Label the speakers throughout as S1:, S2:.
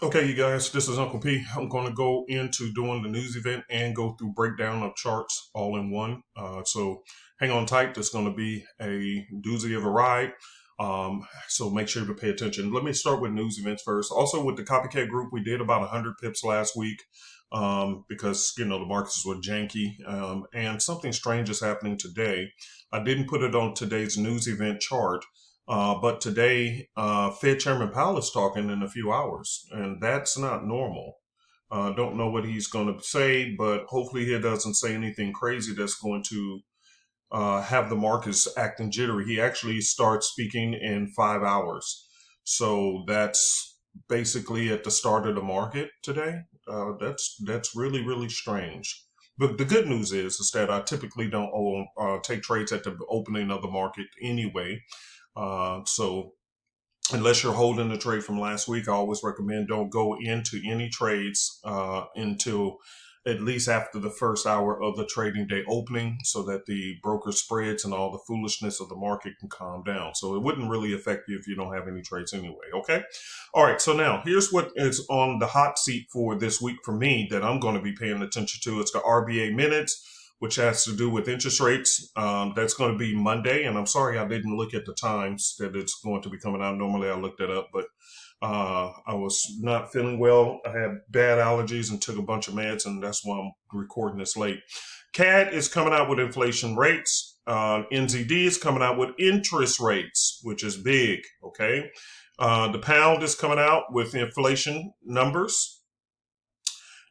S1: Okay, you guys, this is Uncle P. I'm going to go into doing the news event and go through breakdown of charts all in one. So hang on tight. There's going to be a doozy of a ride. So make sure to pay attention. Let me start with news events first. Also, with the copycat group, we did about 100 pips last week because, the markets were janky. And something strange is happening today. I didn't put it on today's news event chart. But today, Fed Chairman Powell is talking in a few hours, and that's not normal. Don't know what he's going to say, but hopefully he doesn't say anything crazy that's going to have the markets acting jittery. He actually starts speaking in 5 hours. So that's basically at the start of the market today. That's really, really strange. But the good news is that I typically don't take trades at the opening of the market anyway. So unless you're holding the trade from last week, I always recommend don't go into any trades until at least after the first hour of the trading day opening so that the broker spreads and all the foolishness of the market can calm down. So it wouldn't really affect you if you don't have any trades anyway. Okay. All right. So now here's what is on the hot seat for this week for me that I'm going to be paying attention to. It's the RBA minutes, which has to do with interest rates. That's going to be Monday. And I'm sorry I didn't look at the times that it's going to be coming out. Normally I looked it up, but I was not feeling well. I had bad allergies and took a bunch of meds, and that's why I'm recording this late. CAD is coming out with inflation rates. NZD is coming out with interest rates, which is big, okay? The pound is coming out with inflation numbers.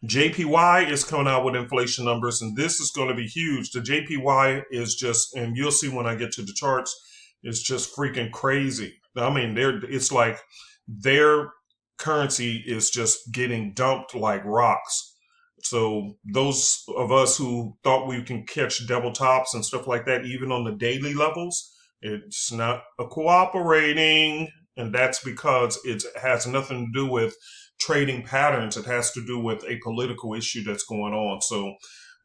S1: JPY is coming out with inflation numbers, and this is going to be huge. The JPY is just, and you'll see when I get to the charts, it's just freaking crazy. I mean, it's like their currency is just getting dumped like rocks. So those of us who thought we can catch double tops and stuff like that, even on the daily levels, it's not cooperating. And that's because it has nothing to do with trading patterns. It has to do with a political issue that's going on. So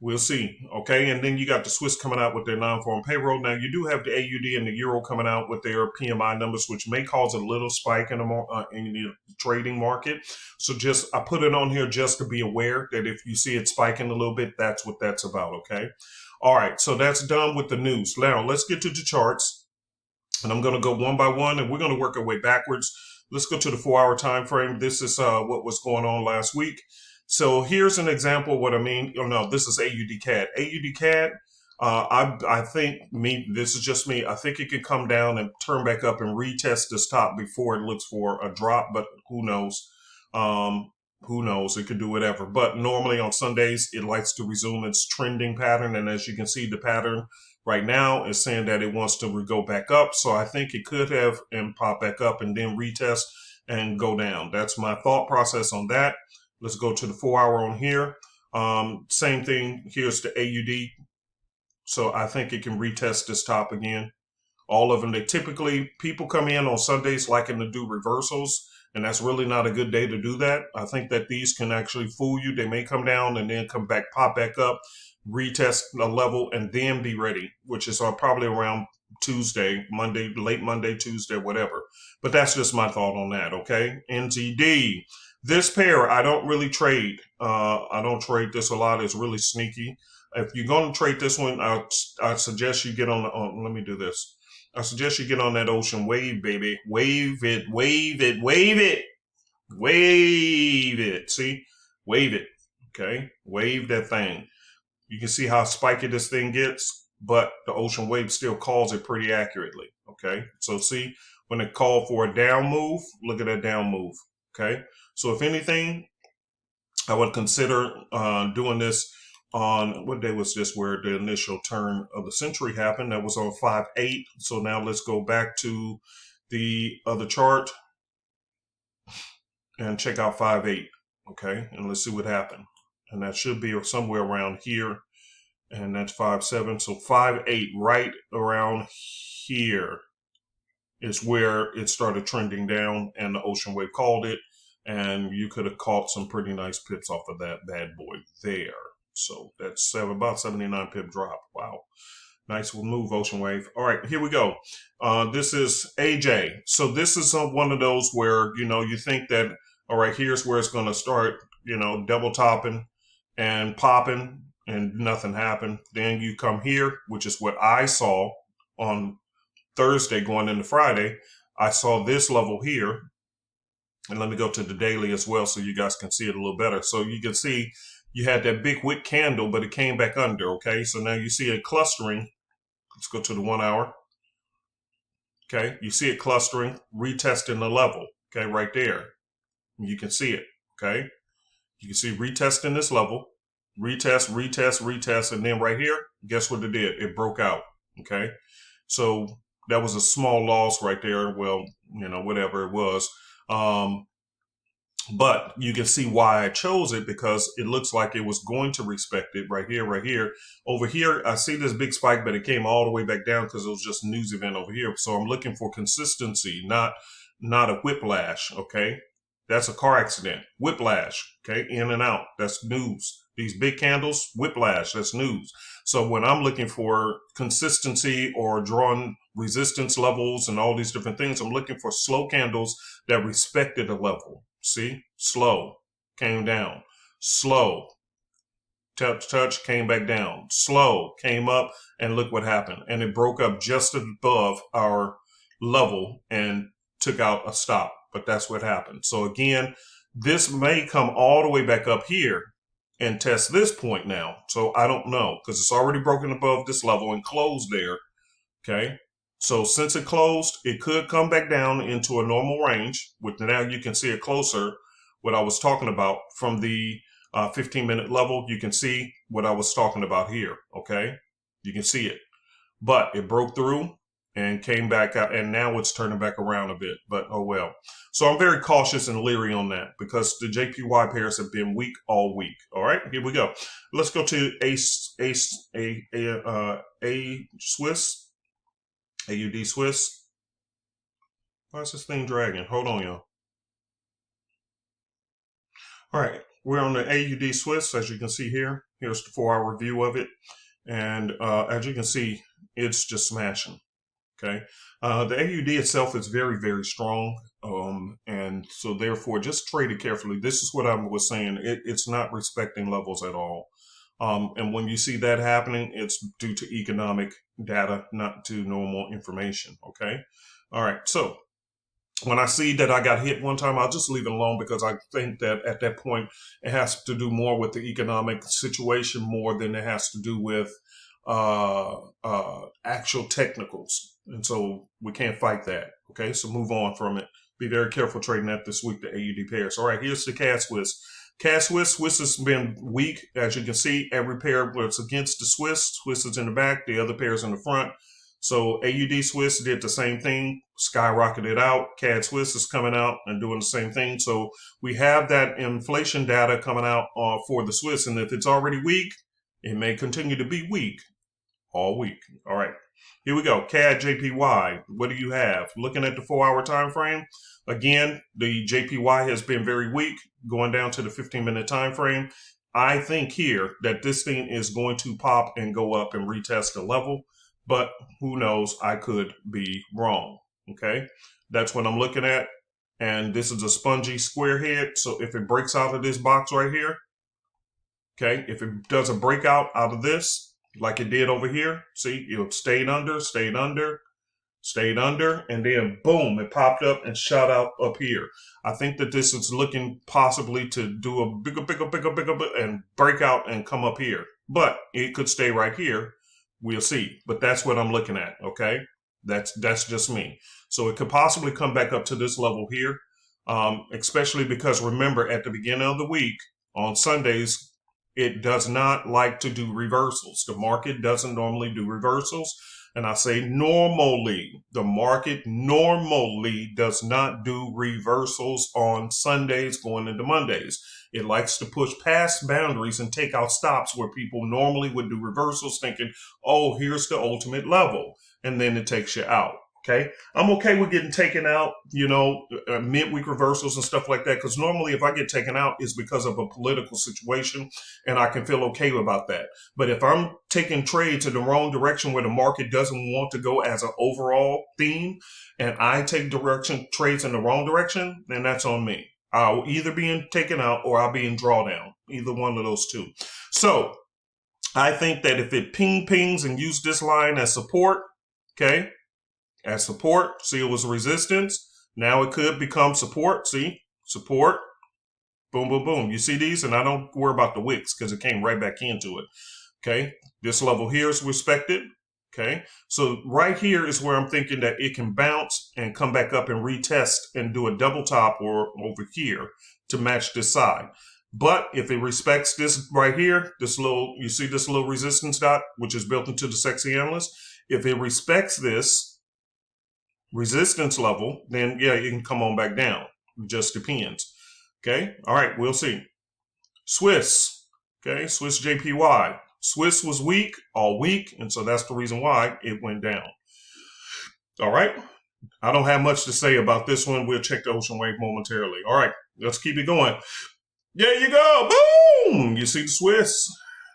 S1: we'll see. Okay. And then you got the Swiss coming out with their non-farm payroll. Now you do have the AUD and the Euro coming out with their PMI numbers, which may cause a little spike in the trading market. So I put it on here just to be aware that if you see it spiking a little bit, that's what that's about. Okay. All right. So that's done with the news. Now let's get to the charts. And I'm going to go one by one, and we're going to work our way backwards. Let's go to the 4-hour time frame. This is what was going on last week. So here's an example of what I mean. Oh, no, this is AUD CAD. AUD CAD, I think this is just me. I think it could come down and turn back up and retest this top before it looks for a drop, but who knows? Who knows? It could do whatever. But normally on Sundays, it likes to resume its trending pattern. And as you can see, the pattern right now is saying that it wants to go back up. So I think it could have and pop back up and then retest and go down. That's my thought process on that. Let's go to the 4-hour on here. Same thing. Here's the AUD. So I think it can retest this top again. All of them, people come in on Sundays liking to do reversals, and that's really not a good day to do that. I think that these can actually fool you. They may come down and then come back, pop back up, retest a level, and then be ready, which is probably around Tuesday, Monday, late Monday, Tuesday, whatever. But that's just my thought on that, okay? NTD. This pair, I don't really trade. I don't trade this a lot. It's really sneaky. If you're going to trade this one, I suggest you get on let me do this. I suggest you get on that ocean wave, baby. Wave it, wave it, wave it, wave it. See? Wave it, okay? Wave that thing. You can see how spiky this thing gets, but the ocean wave still calls it pretty accurately, okay? So see, when it called for a down move, look at that down move, okay? So if anything, I would consider doing this on, what day was this where the initial turn of the century happened? That was on 5-8. So now let's go back to the other chart and check out 5-8, okay? And let's see what happened. And that should be somewhere around here. And that's 5-7. So 5-8, right around here is where it started trending down and the ocean wave called it. And you could have caught some pretty nice pips off of that bad boy there. So that's about 79 pip drop. Wow. Nice move, ocean wave. All right, here we go. This is AJ. So this is one of those where, you think that All right, here's where it's going to start, double topping and popping, and nothing happened. Then you come here, which is what I saw on Thursday going into Friday. I saw this level here. And let me go to the daily as well so you guys can see it a little better. So you can see you had that big wick candle, but it came back under, okay? So now you see it clustering. Let's go to the 1 hour. Okay, you see it clustering, retesting the level, okay, right there. You can see it, okay? You can see retesting this level, retest, retest, retest, and then right here, guess what it did? It broke out, okay? So that was a small loss right there. Well, whatever it was. But you can see why I chose it, because it looks like it was going to respect it right here, right here. Over here, I see this big spike, but it came all the way back down because it was just a news event over here. So I'm looking for consistency, not a whiplash, okay? That's a car accident. Whiplash, okay? In and out, that's news. These big candles, whiplash, that's news. So when I'm looking for consistency or drawing resistance levels and all these different things, I'm looking for slow candles that respected a level. See, slow, came down, slow, touch, came back down, slow, came up, and look what happened. And it broke up just above our level and took out a stop. But that's what happened. So again, this may come all the way back up here and test this point now. So I don't know, because it's already broken above this level and closed there. Okay. So since it closed, it could come back down into a normal range. With now you can see it closer, what I was talking about from the 15-minute level. You can see what I was talking about here. Okay. You can see it, but it broke through and came back out, and now it's turning back around a bit, but oh well. So I'm very cautious and leery on that, because the JPY pairs have been weak all week. All right, here we go. Let's go to a Swiss, AUD Swiss. Why is this thing dragging? Hold on, y'all. All right, we're on the AUD Swiss, as you can see here. Here's the 4-hour view of it, and as you can see, it's just smashing. Okay, the AUD itself is very, very strong, and so therefore just trade it carefully. This is what I was saying. It's not respecting levels at all, and when you see that happening, it's due to economic data, not to normal information. Okay, all right. So when I see that I got hit one time, I'll just leave it alone, because I think that at that point it has to do more with the economic situation more than it has to do with actual technicals. And so we can't fight that. Okay, so move on from it. Be very careful trading that this week, the AUD pairs. All right, here's the CAD Swiss. CAD Swiss has been weak. As you can see, every pair was against the Swiss. Swiss is in the back, the other pair is in the front. So AUD Swiss did the same thing, skyrocketed out. CAD Swiss is coming out and doing the same thing. So we have that inflation data coming out for the Swiss. And if it's already weak, it may continue to be weak all week. All right, here we go. CAD JPY. What do you have? Looking at the 4-hour time frame, again, the JPY has been very weak, going down to the 15-minute time frame. I think here that this thing is going to pop and go up and retest the level, but who knows? I could be wrong. Okay, that's what I'm looking at, and this is a spongy square head. So if it breaks out of this box right here, okay, if it does a breakout out of this, like it did over here, see, it stayed under, stayed under, stayed under, and then boom, it popped up and shot out up here. I think that this is looking possibly to do a bigger, and break out and come up here. But it could stay right here. We'll see. But that's what I'm looking at, okay? That's just me. So it could possibly come back up to this level here, especially because, remember, at the beginning of the week, on Sundays, it does not like to do reversals. The market doesn't normally do reversals. And I say normally, the market normally does not do reversals on Sundays going into Mondays. It likes to push past boundaries and take out stops where people normally would do reversals, thinking, oh, here's the ultimate level. And then it takes you out. Okay, I'm okay with getting taken out, midweek reversals and stuff like that, because normally if I get taken out, it's because of a political situation, and I can feel okay about that. But if I'm taking trades in the wrong direction where the market doesn't want to go as an overall theme, and I take trades in the wrong direction, then that's on me. I'll either be in taken out or I'll be in drawdown. Either one of those two. So I think that if it pings and use this line as support, okay, as support, see it was resistance. Now it could become support. See, support. Boom, boom, boom. You see these? And I don't worry about the wicks because it came right back into it. Okay. This level here is respected. Okay. So right here is where I'm thinking that it can bounce and come back up and retest and do a double top or over here to match this side. But if it respects this right here, this little, you see this little resistance dot, which is built into the sexy analyst. If it respects this resistance level, then yeah, it can come on back down. It just depends. Okay. All right. We'll see. Swiss. Okay. Swiss JPY. Swiss was weak all week. And so that's the reason why it went down. All right. I don't have much to say about this one. We'll check the ocean wave momentarily. All right. Let's keep it going. There you go. Boom. You see the Swiss.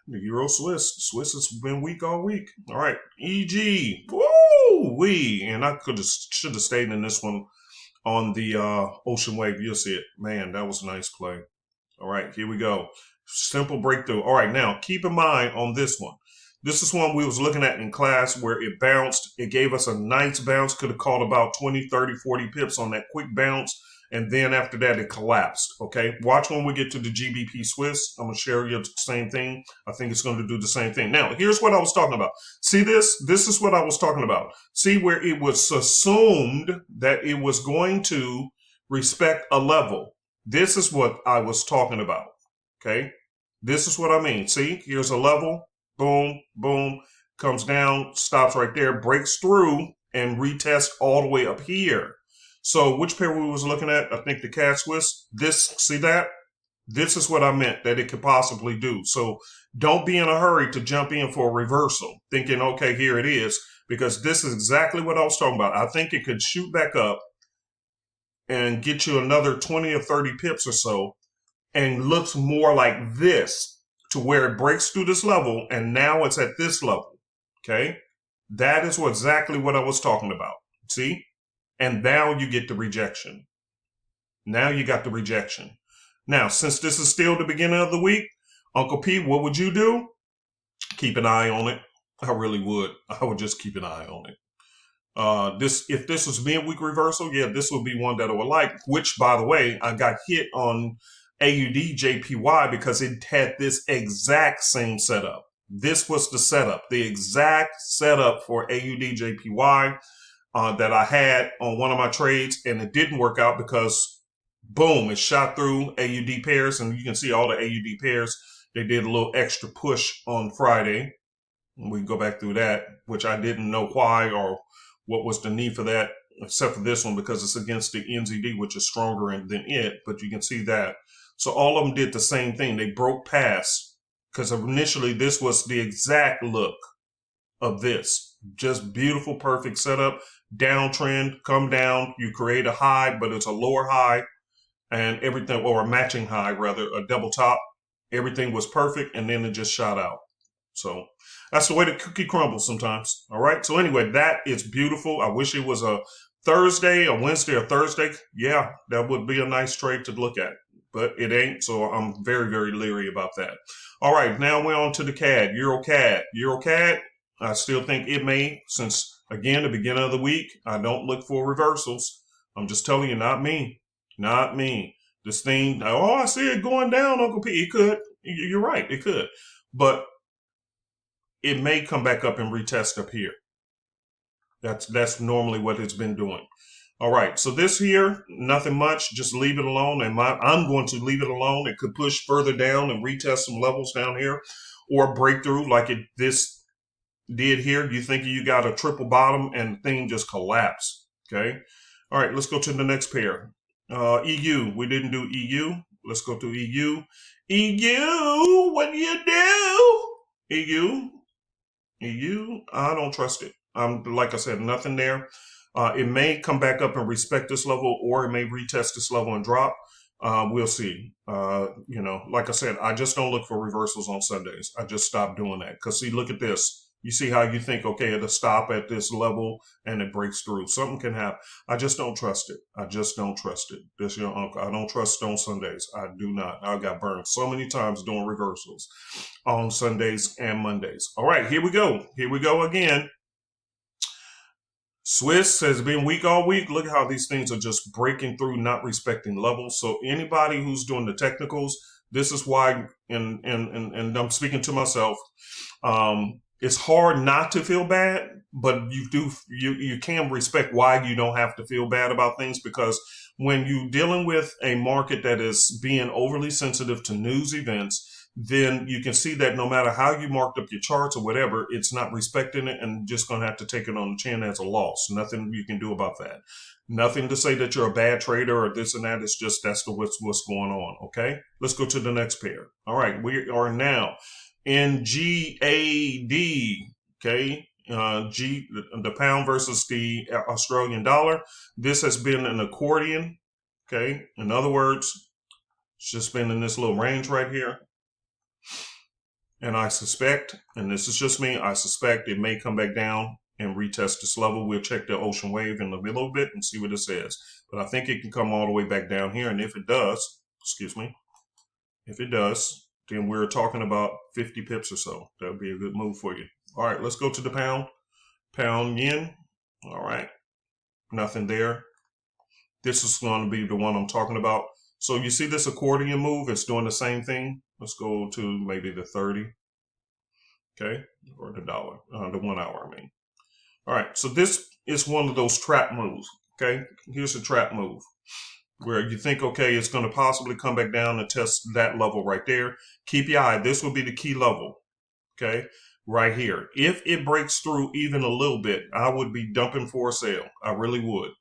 S1: The Euro Swiss. The Swiss has been weak all week. All right. EG. Woo wee. And I should have stayed in this one on the ocean wave. You'll see it. Man, that was a nice play. All right, here we go. Simple breakthrough. All right, now keep in mind on this one. This is one we was looking at in class where it bounced. It gave us a nice bounce. Could have caught about 20, 30, 40 pips on that quick bounce. And then after that, it collapsed. Okay, watch when we get to the GBP Swiss. I'm going to share you the same thing. I think it's going to do the same thing. Now, here's what I was talking about. See this? This is what I was talking about. See where it was assumed that it was going to respect a level. This is what I was talking about. Okay, this is what I mean. See, here's a level. Boom, boom, comes down, stops right there, breaks through, and retests all the way up here. So which pair we was looking at? I think the CAD Swiss. This, see that? This is what I meant that it could possibly do. So don't be in a hurry to jump in for a reversal, thinking, okay, here it is, because this is exactly what I was talking about. I think it could shoot back up and get you another 20 or 30 pips or so, and looks more like this to where it breaks through this level, and now it's at this level. Okay? That is exactly what I was talking about. See? And now you get the rejection. Now you got the rejection. Now, since this is still the beginning of the week, Uncle P, what would you do? Keep an eye on it. I really would. I would just keep an eye on it. If this was midweek reversal, yeah, this would be one that I would like, which, by the way, I got hit on AUD JPY because it had this exact same setup. This was the setup, the exact setup for AUD JPY. That I had on one of my trades, and it didn't work out because, boom, it shot through AUD pairs, and you can see all the AUD pairs. They did a little extra push on Friday. And we can go back through that, which I didn't know why or what was the need for that, except for this one because it's against the NZD, which is stronger than it, but you can see that. So all of them did the same thing. They broke past because initially this was the exact look of this. Just beautiful, perfect setup. Downtrend, come down, you create a high, but it's a lower high and everything, or a matching high rather, a double top. Everything was perfect and then it just shot out. So that's the way the cookie crumbles sometimes. All right. So anyway, that is beautiful. I wish it was a Thursday, a Wednesday or Thursday. Yeah, that would be a nice trade to look at, but it ain't. So I'm very, very leery about that. All right. Now we're on to the CAD, Euro CAD. Euro CAD, I still think it may, since again, the beginning of the week, I don't look for reversals. I'm just telling you, not me. Not me. This thing, oh, I see it going down, Uncle P. It could. You're right, it could. But it may come back up and retest up here. That's normally what it's been doing. All right, so this here, nothing much. Just leave it alone. And I'm going to leave it alone. It could push further down and retest some levels down here or break through like this did here. You think you got a triple bottom and the thing just collapsed. Okay. All right. Let's go to the next pair. EU. We didn't do EU. Let's go to EU. EU. What do you do? EU. I don't trust it. Like I said, nothing there. It may come back up and respect this level, or it may retest this level and drop. We'll see. Like I said, I just don't look for reversals on Sundays. I just stopped doing that. Because see, look at this. You see how you think, okay, it'll stop at this level and it breaks through. Something can happen. I just don't trust it. I just don't trust it. This your uncle. I don't trust on Sundays. I do not. I got burned so many times doing reversals on Sundays and Mondays. All right, here we go. Here we go again. Swiss has been weak all week. Look at how these things are just breaking through, not respecting levels. So anybody who's doing the technicals, this is why, and I'm speaking to myself, it's hard not to feel bad, but you can respect why you don't have to feel bad about things, because when you're dealing with a market that is being overly sensitive to news events, then you can see that no matter how you marked up your charts or whatever, it's not respecting it, and just going to have to take it on the chin as a loss. Nothing you can do about that. Nothing to say that you're a bad trader or this and that. It's just what's going on. Okay, let's go to the next pair. All right, we are now in GAD. Okay, the pound versus the Australian dollar. This has been an accordion. Okay, in other words, it's just been in this little range right here. And I suspect, and this is just me, I suspect it may come back down and retest this level. We'll check the ocean wave in a little bit and see what it says. But I think it can come all the way back down here. And if it does, if it does, then we're talking about 50 pips or so. That would be a good move for you. All right, let's go to the pound. Pound yen. All right, nothing there. This is going to be the one I'm talking about. So you see this accordion move? It's doing the same thing. Let's go to maybe the 30, okay, or the dollar, the 1 hour, I mean. All right, so this is one of those trap moves, okay? Here's a trap move where you think, okay, it's going to possibly come back down and test that level right there. Keep your eye. This will be the key level, okay, right here. If it breaks through even a little bit, I would be dumping for a sale. I really would,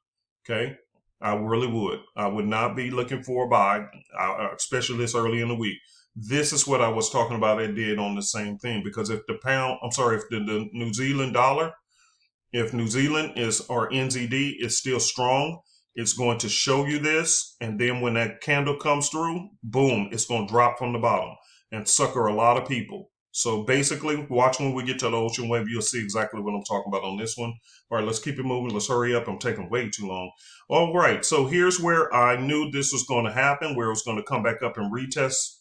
S1: okay? I really would. I would not be looking for a buy, especially this early in the week. This is what I was talking about. It did on the same thing, because if the New Zealand dollar, if New Zealand or NZD is still strong, it's going to show you this. And then when that candle comes through, boom, it's going to drop from the bottom and sucker a lot of people. So basically, watch when we get to the ocean wave, you'll see exactly what I'm talking about on this one. All right, let's keep it moving. Let's hurry up. I'm taking way too long. All right, so here's where I knew this was going to happen, where it was going to come back up and retest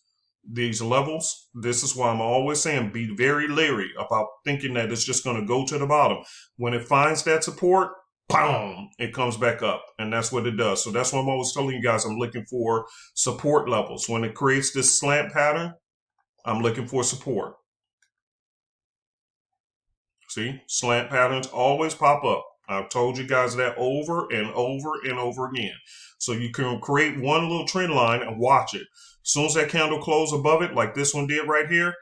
S1: these levels. This is why I'm always saying be very leery about thinking that it's just going to go to the bottom. When it finds that support, boom, it comes back up, and that's what it does. So that's why I'm always telling you guys I'm looking for support levels. When it creates this slant pattern, I'm looking for support. See, slant patterns always pop up. I've told you guys that over and over and over again. So you can create one little trend line and watch it. As soon as that candle closes above it, like this one did right here,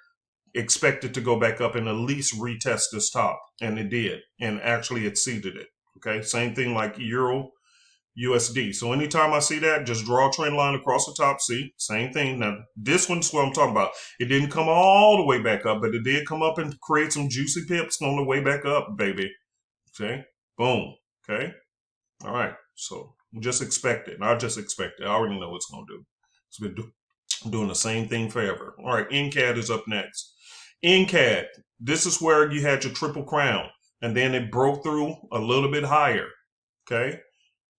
S1: expect it to go back up and at least retest this top. And it did. And actually exceeded it. Okay, same thing like Euro USD. So anytime I see that, just draw a trend line across the top. See, same thing. Now, this one's what I'm talking about. It didn't come all the way back up, but it did come up and create some juicy pips on the way back up, baby. Okay, boom. Okay, all right. So just expect it. I just expect it. I already know what it's going to do. It's been doing the same thing forever. All right, NCAD is up next. NCAD, this is where you had your triple crown, and then it broke through a little bit higher. Okay.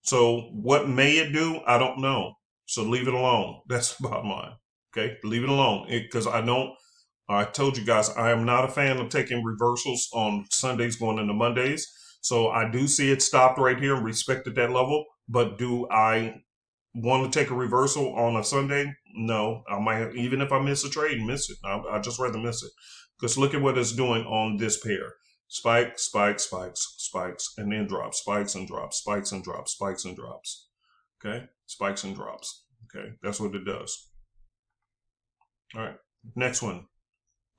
S1: So what may it do? I don't know. So leave it alone. That's the bottom line. Okay, leave it alone. Because I told you guys, I am not a fan of taking reversals on Sundays going into Mondays. So I do see it stopped right here and respected that level. But do I want to take a reversal on a Sunday? No. I might, even if I miss a trade, miss it. I'd just rather miss it. Because look at what it's doing on this pair. Spike, spike, spikes, spikes, and then drops, spikes and drops, spikes and drops, spikes and drops. Okay, spikes and drops. Okay, that's what it does. All right, next one.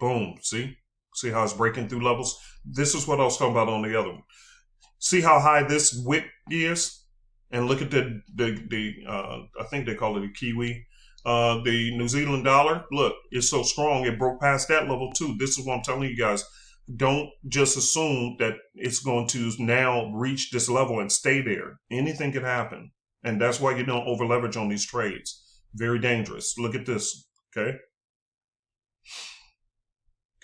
S1: Boom. See how it's breaking through levels? This is what I was talking about on the other one. See how high this wick is? And look at the I think they call it a Kiwi. The New Zealand dollar. Look, it's so strong it broke past that level too. This is what I'm telling you guys. Don't just assume that it's going to now reach this level and stay there. Anything can happen. And that's why you don't over leverage on these trades. Very dangerous. Look at this. Okay.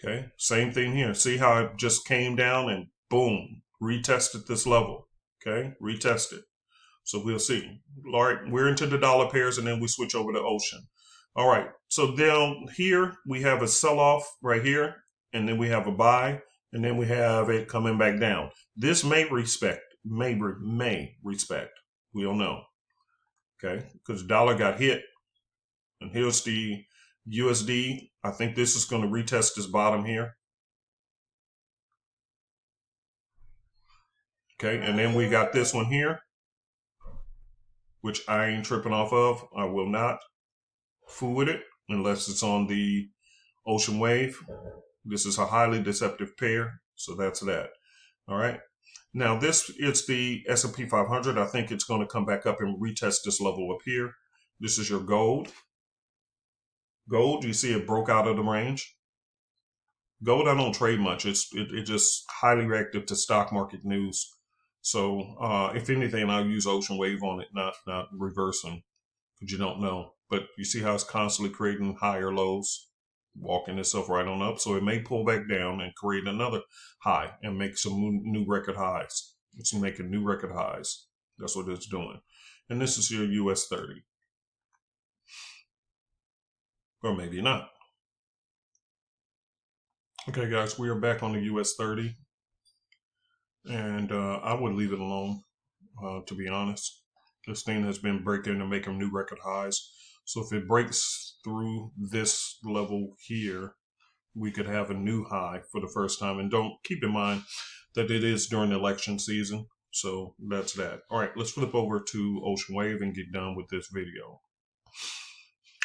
S1: Okay, same thing here. See how it just came down and boom, retested this level. Okay, retested. So we'll see. All right, we're into the dollar pairs and then we switch over to ocean. All right, so down here we have a sell-off right here, and then we have a buy, and then we have it coming back down. This may respect. We don't know. Okay, because the dollar got hit, and here's the USD. I think this is going to retest this bottom here. Okay, and then we got this one here, which I ain't tripping off of. I will not fool with it unless it's on the ocean wave. This is a highly deceptive pair, so that's that. All right. Now this is the S&P 500. I think it's going to come back up and retest this level up here. This is your gold. Gold, you see it broke out of the range. Gold, I don't trade much. It just highly reactive to stock market news. So if anything, I'll use ocean wave on it, not reversing, because you don't know. But you see how it's constantly creating higher lows, walking itself right on up. So it may pull back down and create another high and make some new record highs. It's making new record highs. That's what it's doing. And this is your US 30. Or maybe not. Okay, guys, we are back on the US 30. And I would leave it alone, to be honest. This thing has been breaking and making new record highs. So if it breaks through this level here, we could have a new high for the first time. And don't keep in mind that it is during election season. So that's that. All right, let's flip over to Ocean Wave and get done with this video.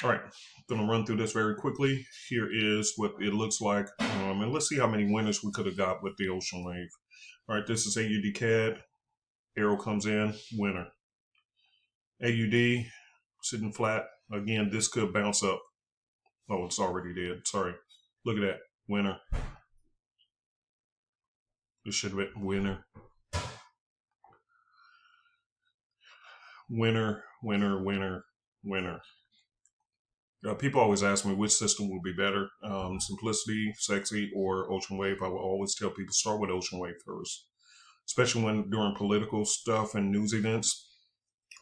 S1: All right, I'm going to run through this very quickly. Here is what it looks like. And let's see how many winners we could have got with the Ocean Wave. All right, this is AUD CAD. Arrow comes in, winner. AUD sitting flat. Again, this could bounce up. Oh, it's already dead. Sorry. Look at that. Winner. This should have been winner. Winner, winner, winner, winner. People always ask me which system will be better, Simplicity, Sexy, or Ocean Wave. I will always tell people start with Ocean Wave first, especially when during political stuff and news events,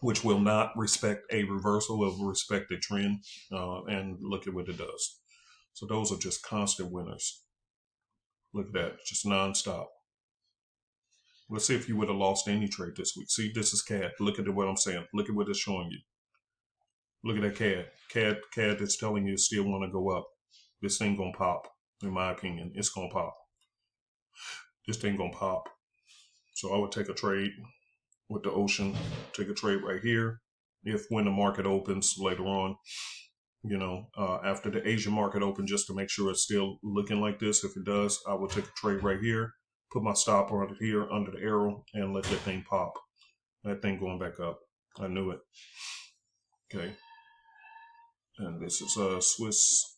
S1: which will not respect a reversal, will respect a trend, and look at what it does. So those are just constant winners. Look at that, just nonstop. Let's see if you would have lost any trade this week. See, this is CAD. Look at what I'm saying. Look at what it's showing you. Look at that CAD. CAD is telling you it still want to go up. This thing gonna pop, in my opinion. It's gonna pop. This thing gonna pop. So I would take a trade with the ocean. Take a trade right here. If when the market opens later on, you know, after the Asian market open, just to make sure it's still looking like this. If it does, I would take a trade right here. Put my stop right here under the arrow and let that thing pop. That thing going back up. I knew it. Okay. And this is a Swiss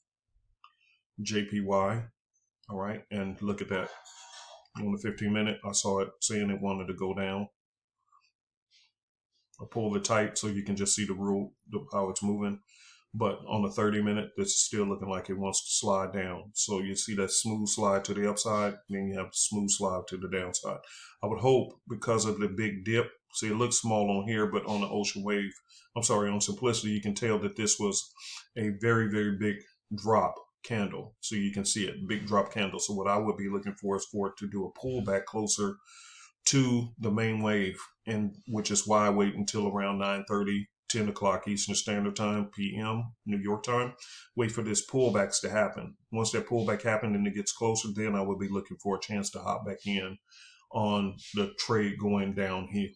S1: JPY. All right. And look at that. On the 15-minute, I saw it saying it wanted to go down. I pulled it tight so you can just see the rule, how it's moving. But on the 30-minute, this is still looking like it wants to slide down. So you see that smooth slide to the upside, then you have the smooth slide to the downside. I would hope because of the big dip, see it looks small on here, but on the Ocean Wave, I'm sorry, on Simplicity, you can tell that this was a very, very big drop candle. So you can see it, big drop candle. So what I would be looking for is for it to do a pullback closer to the main wave, and which is why I wait until around 9:30. 10 o'clock Eastern Standard Time, PM, New York time. Wait for this pullbacks to happen. Once that pullback happens and it gets closer, then I will be looking for a chance to hop back in on the trade going down here.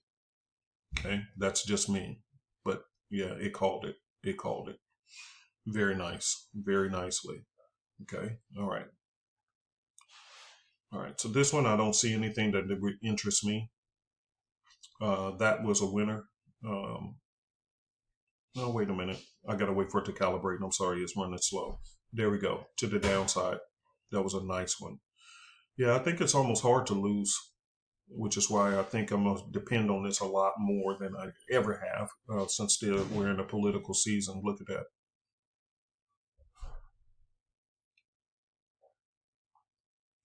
S1: Okay, that's just me. But yeah, it called it. It called it. Very nice. Very nicely. Okay, all right. All right, so this one, I don't see anything that would interest me. That was a winner. No, wait a minute. I got to wait for it to calibrate. I'm sorry, it's running slow. There we go, to the downside. That was a nice one. Yeah, I think it's almost hard to lose, which is why I think I'm going to depend on this a lot more than I ever have since we're in a political season. Look at that.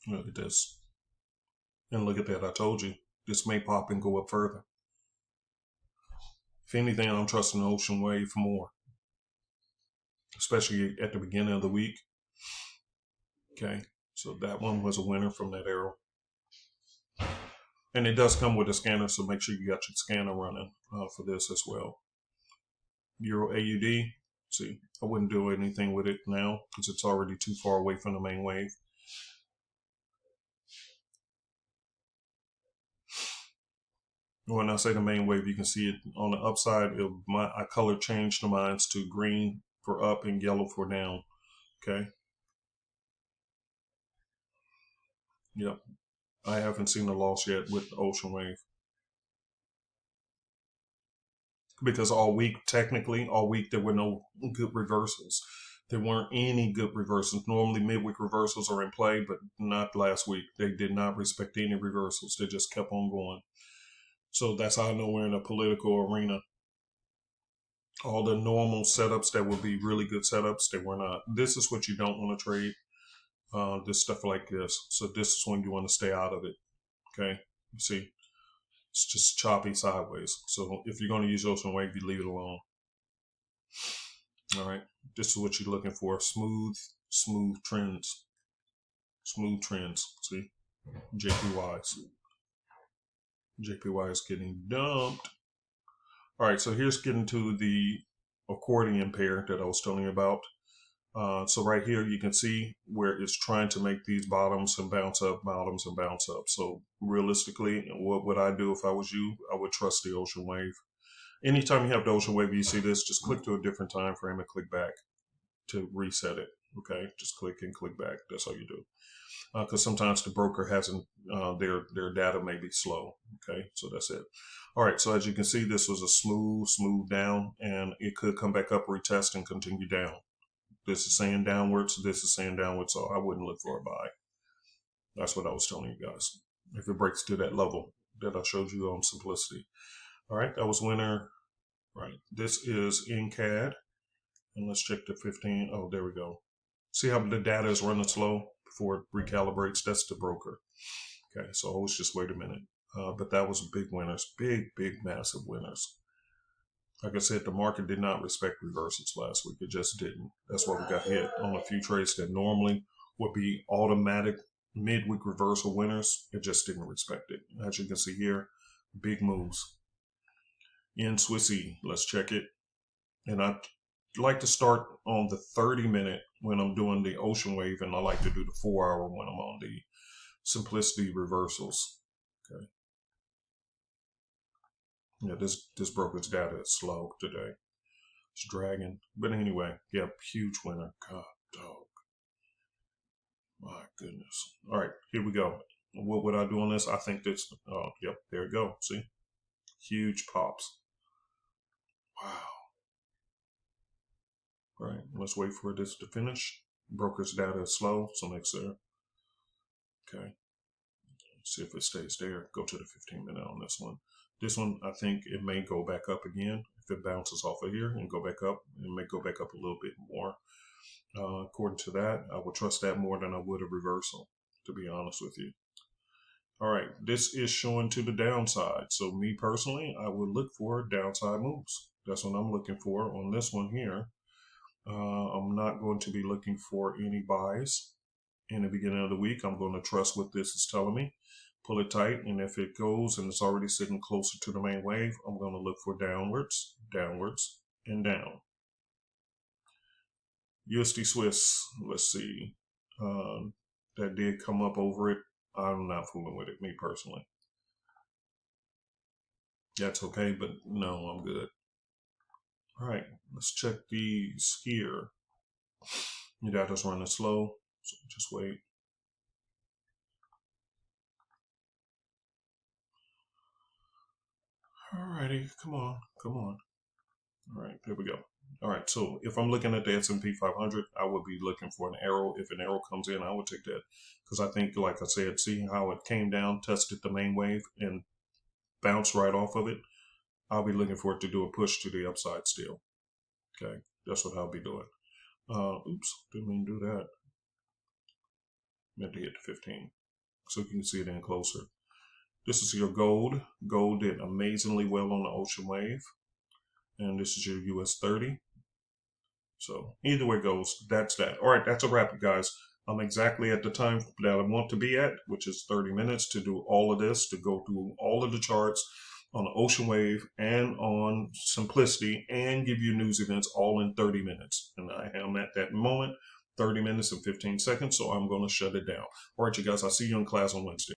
S1: Look at this. And look at that. I told you this may pop and go up further. If anything, I'm trusting the ocean wave more, especially at the beginning of the week. Okay. So that one was a winner from that arrow. And it does come with a scanner, so make sure you got your scanner running for this as well. Euro AUD. See, I wouldn't do anything with it now because it's already too far away from the main wave. When I say the main wave, you can see it on the upside. I color changed the mines to green for up and yellow for down. Okay. Yep. I haven't seen a loss yet with the ocean wave. Because all week, there were no good reversals. There weren't any good reversals. Normally midweek reversals are in play, but not last week. They did not respect any reversals. They just kept on going. So that's how I know we're in a political arena. All the normal setups that would be really good setups, they were not. This is what you don't want to trade. This stuff like this. So this is when you want to stay out of it. Okay. You see, it's just choppy sideways. So if you're going to use ocean wave, you leave it alone. All right. This is what you're looking for. Smooth trends. Smooth trends. See, JPYs. JPY is getting dumped. All right, so here's getting to the accordion pair that I was telling you about. So right here, you can see where it's trying to make these bottoms and bounce up, bottoms and bounce up. So realistically, what would I do if I was you? I would trust the ocean wave. Anytime you have the ocean wave, you see this, just click to a different time frame and click back to reset it. Okay, just click and click back. That's all you do. Because sometimes the broker hasn't, their data may be slow. Okay, so that's it. All right, so as you can see, this was a smooth down, and it could come back up, retest, and continue down. This is saying downwards, this is saying downwards, so I wouldn't look for a buy. That's what I was telling you guys. If it breaks to that level that I showed you on simplicity. All right, that was winner. Right, this is in CAD, and let's check the 15. Oh, there we go. See how the data is running slow before it recalibrates? That's the broker. Okay, so always just wait a minute. But that was big winners, big, massive winners. Like I said, the market did not respect reversals last week. It just didn't. That's why we got hit on a few trades that normally would be automatic midweek reversal winners. It just didn't respect it. As you can see here, big moves. In Swissy, let's check it. And I like to start on the 30-minute when I'm doing the ocean wave, and I like to do the 4-hour when I'm on the simplicity reversals. Okay. Yeah, this broker's data is slow today. It's dragging. But anyway, yeah, huge winner. God, dog. My goodness. All right, here we go. What would I do on this? I think this, yep, there we go. See? Huge pops. Wow. All right, let's wait for this to finish. Broker's data is slow, so next there. Okay. See if it stays there. Go to the 15-minute on this one. This one, I think it may go back up again. If it bounces off of here and go back up, it may go back up a little bit more. According to that, I would trust that more than I would a reversal, to be honest with you. All right, this is showing to the downside. So me personally, I would look for downside moves. That's what I'm looking for on this one here. I'm not going to be looking for any buys in the beginning of the week. I'm going to trust what this is telling me. Pull it tight, and if it goes and it's already sitting closer to the main wave, I'm going to look for downwards, and down. USD Swiss, let's see. That did come up over it. I'm not fooling with it, me personally. That's okay, but no, I'm good. All right, let's check these here. Your data's running slow, so just wait. Alrighty, come on. All right, there we go. All right, so if I'm looking at the S&P 500, I would be looking for an arrow. If an arrow comes in, I would take that because I think, like I said, see how it came down, tested the main wave, and bounced right off of it. I'll be looking for it to do a push to the upside still. Okay, that's what I'll be doing. Oops, didn't mean to do that. Meant to hit the 15. so you can see it in closer. This is your gold. Gold did amazingly well on the ocean wave. And this is your US 30. So either way it goes, that's that. All right, that's a wrap, guys. I'm exactly at the time that I want to be at, which is 30 minutes to do all of this, to go through all of the charts on the ocean wave and on simplicity and give you news events all in 30 minutes. And I am at that moment, 30 minutes and 15 seconds. So I'm going to shut it down. All right, you guys, I'll see you in class on Wednesday.